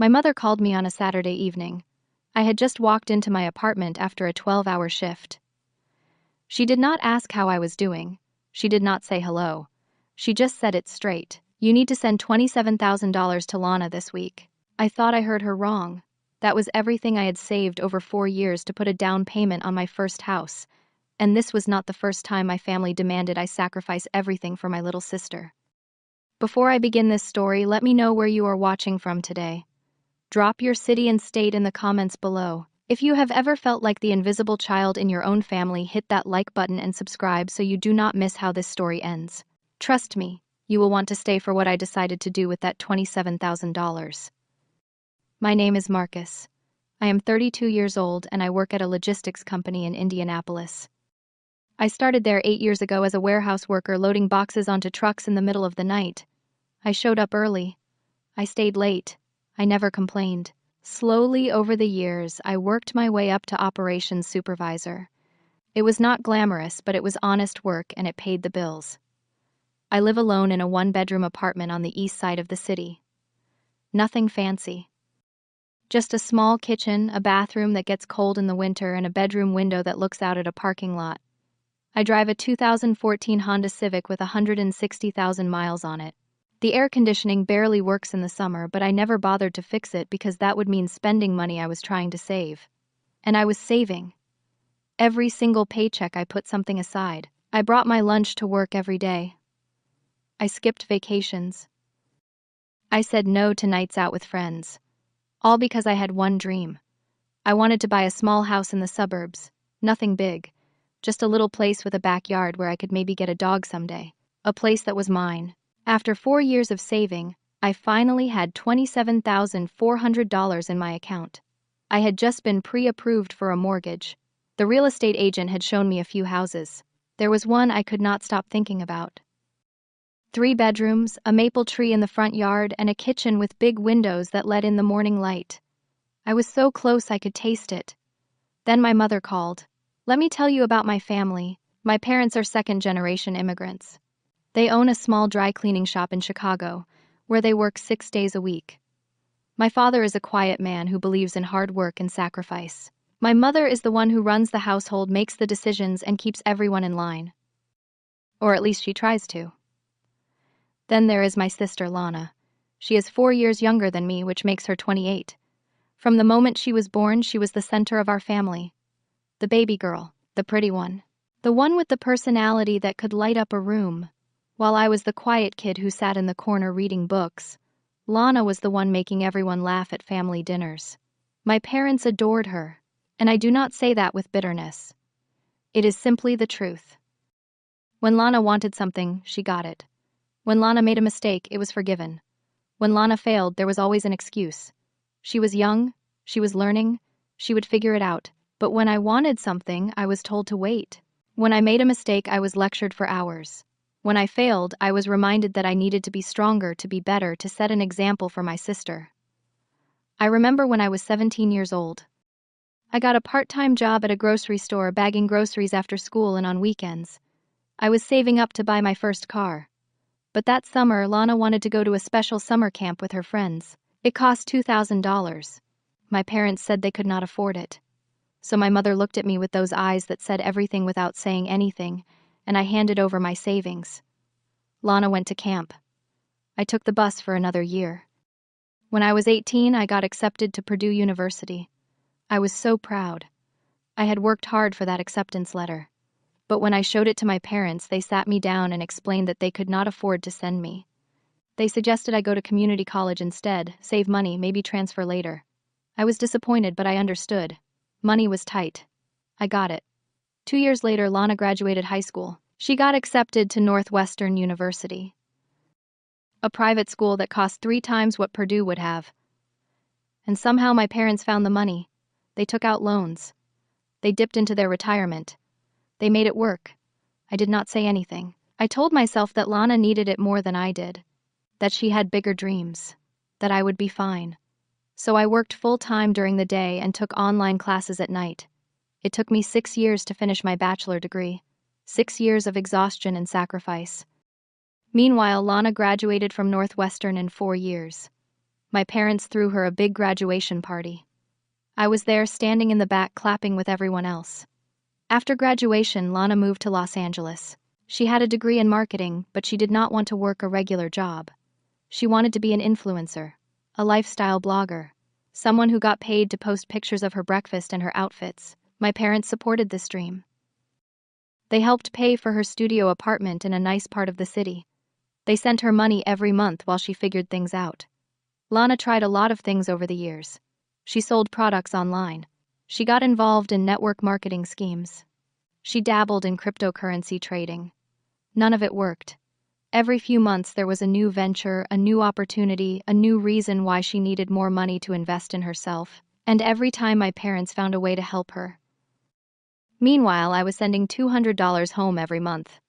My mother called me on a Saturday evening. I had just walked into my apartment after a 12-hour shift. She did not ask how I was doing. She did not say hello. She just said it straight. You need to send $27,000 to Lana this week. I thought I heard her wrong. That was everything I had saved over 4 years to put a down payment on my first house. And this was not the first time my family demanded I sacrifice everything for my little sister. Before I begin this story, let me know where you are watching from today. Drop your city and state in the comments below. If you have ever felt like the invisible child in your own family, hit that like button and subscribe so you do not miss how this story ends. Trust me, you will want to stay for what I decided to do with that $27,000. My name is Marcus. I am 32 years old and I work at a logistics company in Indianapolis. I started there 8 years ago as a warehouse worker loading boxes onto trucks in the middle of the night. I showed up early. I stayed late. I never complained. Slowly over the years, I worked my way up to operations supervisor. It was not glamorous, but it was honest work and it paid the bills. I live alone in a 1-bedroom apartment on the east side of the city. Nothing fancy. Just a small kitchen, a bathroom that gets cold in the winter, and a bedroom window that looks out at a parking lot. I drive a 2014 Honda Civic with 160,000 miles on it. The air conditioning barely works in the summer, but I never bothered to fix it because that would mean spending money I was trying to save. And I was saving. Every single paycheck I put something aside. I brought my lunch to work every day. I skipped vacations. I said no to nights out with friends. All because I had one dream. I wanted to buy a small house in the suburbs. Nothing big. Just a little place with a backyard where I could maybe get a dog someday. A place that was mine. After 4 years of saving, I finally had $27,400 in my account. I had just been pre-approved for a mortgage. The real estate agent had shown me a few houses. There was one I could not stop thinking about. 3 bedrooms, a maple tree in the front yard, and a kitchen with big windows that let in the morning light. I was so close I could taste it. Then my mother called. Let me tell you about my family. My parents are second-generation immigrants. They own a small dry cleaning shop in Chicago, where they work 6 days a week. My father is a quiet man who believes in hard work and sacrifice. My mother is the one who runs the household, makes the decisions, and keeps everyone in line. Or at least she tries to. Then there is my sister Lana. She is 4 years younger than me, which makes her 28. From the moment she was born, she was the center of our family. The baby girl, the pretty one. The one with the personality that could light up a room. While I was the quiet kid who sat in the corner reading books, Lana was the one making everyone laugh at family dinners. My parents adored her, and I do not say that with bitterness. It is simply the truth. When Lana wanted something, she got it. When Lana made a mistake, it was forgiven. When Lana failed, there was always an excuse. She was young, she was learning, she would figure it out. But when I wanted something, I was told to wait. When I made a mistake, I was lectured for hours. When I failed, I was reminded that I needed to be stronger, to be better, to set an example for my sister. I remember when I was 17 years old. I got a part-time job at a grocery store bagging groceries after school and on weekends. I was saving up to buy my first car. But that summer, Lana wanted to go to a special summer camp with her friends. It cost $2,000. My parents said they could not afford it. So my mother looked at me with those eyes that said everything without saying anything, and I handed over my savings. Lana went to camp. I took the bus for another year. When I was 18, I got accepted to Purdue University. I was so proud. I had worked hard for that acceptance letter. But when I showed it to my parents, they sat me down and explained that they could not afford to send me. They suggested I go to community college instead, save money, maybe transfer later. I was disappointed, but I understood. Money was tight. I got it. 2 years later, Lana graduated high school. She got accepted to Northwestern University, a private school that cost 3 times what Purdue would have. And somehow my parents found the money. They took out loans. They dipped into their retirement. They made it work. I did not say anything. I told myself that Lana needed it more than I did, that she had bigger dreams, that I would be fine. So I worked full-time during the day and took online classes at night. It took me 6 years to finish my bachelor degree, 6 years of exhaustion and sacrifice. Meanwhile, Lana graduated from Northwestern in 4 years. My parents threw her a big graduation party. I was there standing in the back clapping with everyone else. After graduation, Lana moved to Los Angeles. She had a degree in marketing, but she did not want to work a regular job. She wanted to be an influencer, a lifestyle blogger, someone who got paid to post pictures of her breakfast and her outfits. My parents supported this dream. They helped pay for her studio apartment in a nice part of the city. They sent her money every month while she figured things out. Lana tried a lot of things over the years. She sold products online. She got involved in network marketing schemes. She dabbled in cryptocurrency trading. None of it worked. Every few months there was a new venture, a new opportunity, a new reason why she needed more money to invest in herself, and every time my parents found a way to help her. Meanwhile, I was sending $200 home every month.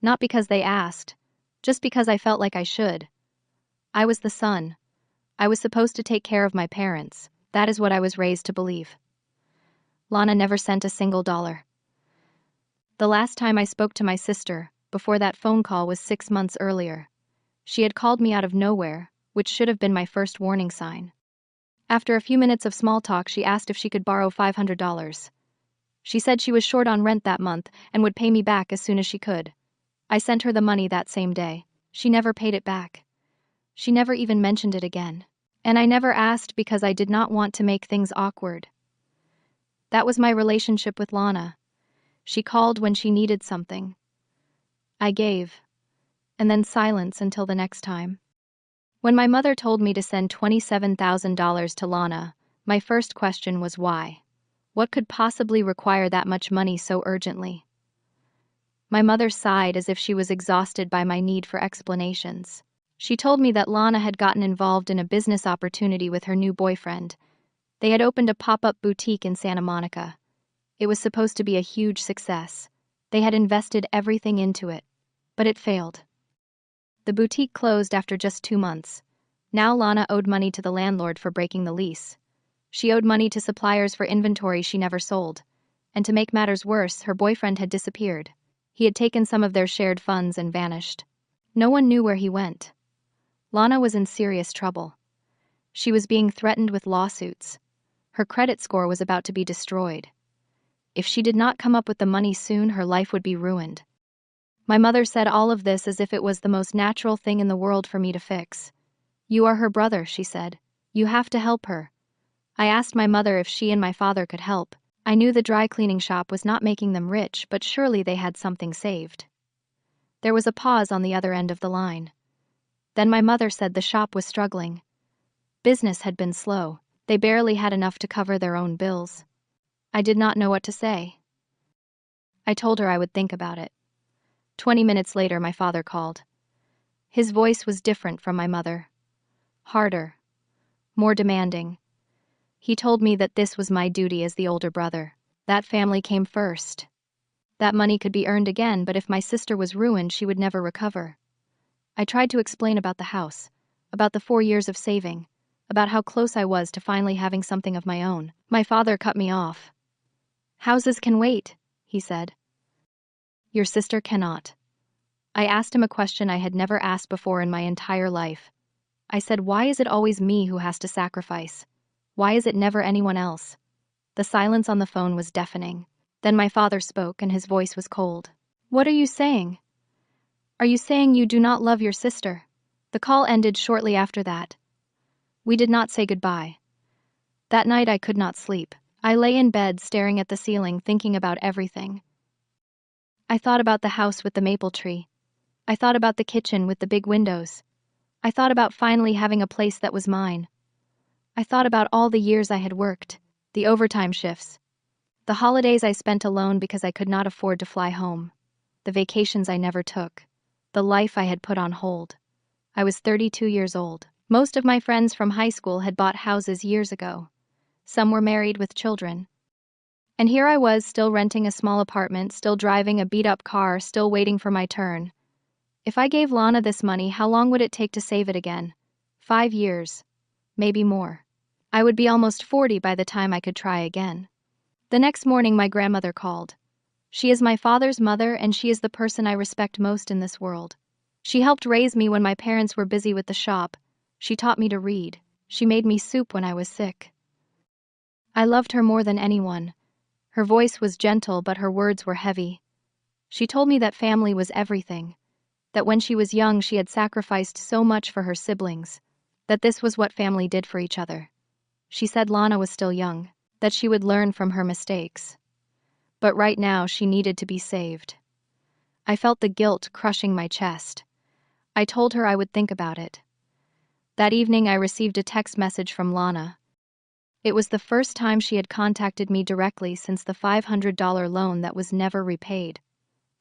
Not because they asked, just because I felt like I should. I was the son. I was supposed to take care of my parents. That is what I was raised to believe. Lana never sent a single dollar. The last time I spoke to my sister, before that phone call, was 6 months earlier. She had called me out of nowhere, which should have been my first warning sign. After a few minutes of small talk, she asked if she could borrow $500. She said she was short on rent that month and would pay me back as soon as she could. I sent her the money that same day. She never paid it back. She never even mentioned it again. And I never asked because I did not want to make things awkward. That was my relationship with Lana. She called when she needed something. I gave. And then silence until the next time. When my mother told me to send $27,000 to Lana, my first question was why? What could possibly require that much money so urgently? My mother sighed as if she was exhausted by my need for explanations. She told me that Lana had gotten involved in a business opportunity with her new boyfriend. They had opened a pop-up boutique in Santa Monica. It was supposed to be a huge success. They had invested everything into it, but it failed. The boutique closed after just 2 months. Now Lana owed money to the landlord for breaking the lease. She owed money to suppliers for inventory she never sold. And to make matters worse, her boyfriend had disappeared. He had taken some of their shared funds and vanished. No one knew where he went. Lana was in serious trouble. She was being threatened with lawsuits. Her credit score was about to be destroyed. If she did not come up with the money soon, her life would be ruined. My mother said all of this as if it was the most natural thing in the world for me to fix. "You are her brother," she said. "You have to help her." I asked my mother if she and my father could help. I knew the dry cleaning shop was not making them rich, but surely they had something saved. There was a pause on the other end of the line. Then my mother said the shop was struggling. Business had been slow. They barely had enough to cover their own bills. I did not know what to say. I told her I would think about it. 20 minutes later, my father called. His voice was different from my mother. Harder. More demanding. He told me that this was my duty as the older brother. That family came first. That money could be earned again, but if my sister was ruined, she would never recover. I tried to explain about the house, about the 4 years of saving, about how close I was to finally having something of my own. My father cut me off. "Houses can wait," he said. "Your sister cannot." I asked him a question I had never asked before in my entire life. I said, "Why is it always me who has to sacrifice? Why is it never anyone else?" The silence on the phone was deafening. Then my father spoke, and his voice was cold. "What are you saying? Are you saying you do not love your sister?" The call ended shortly after that. We did not say goodbye. That night I could not sleep. I lay in bed staring at the ceiling, thinking about everything. I thought about the house with the maple tree. I thought about the kitchen with the big windows. I thought about finally having a place that was mine. I thought about all the years I had worked, the overtime shifts, the holidays I spent alone because I could not afford to fly home, the vacations I never took, the life I had put on hold. I was 32 years old. Most of my friends from high school had bought houses years ago. Some were married with children. And here I was, still renting a small apartment, still driving a beat-up car, still waiting for my turn. If I gave Lana this money, how long would it take to save it again? 5 years. Maybe more. I would be almost 40 by the time I could try again. The next morning, my grandmother called. She is my father's mother, and she is the person I respect most in this world. She helped raise me when my parents were busy with the shop. She taught me to read. She made me soup when I was sick. I loved her more than anyone. Her voice was gentle, but her words were heavy. She told me that family was everything, that when she was young she had sacrificed so much for her siblings, that this was what family did for each other. She said Lana was still young, that she would learn from her mistakes. But right now she needed to be saved. I felt the guilt crushing my chest. I told her I would think about it. That evening I received a text message from Lana. It was the first time she had contacted me directly since the $500 loan that was never repaid.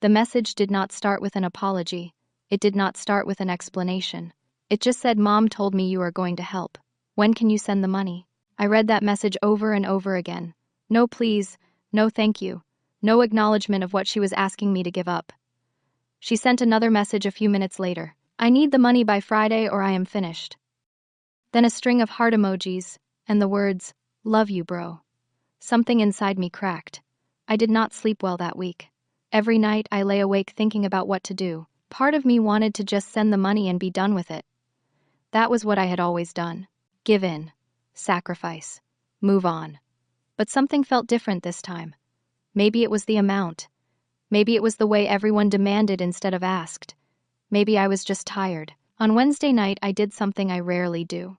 The message did not start with an apology. It did not start with an explanation. It just said, "Mom told me you are going to help. When can you send the money?" I read that message over and over again. No please, no thank you, no acknowledgement of what she was asking me to give up. She sent another message a few minutes later. "I need the money by Friday or I am finished." Then a string of heart emojis, and the words, "Love you, bro." Something inside me cracked. I did not sleep well that week. Every night I lay awake thinking about what to do. Part of me wanted to just send the money and be done with it. That was what I had always done. Give in, sacrifice, move on. But something felt different this time. Maybe it was the amount. Maybe it was the way everyone demanded instead of asked. Maybe I was just tired. On Wednesday night I did something I rarely do.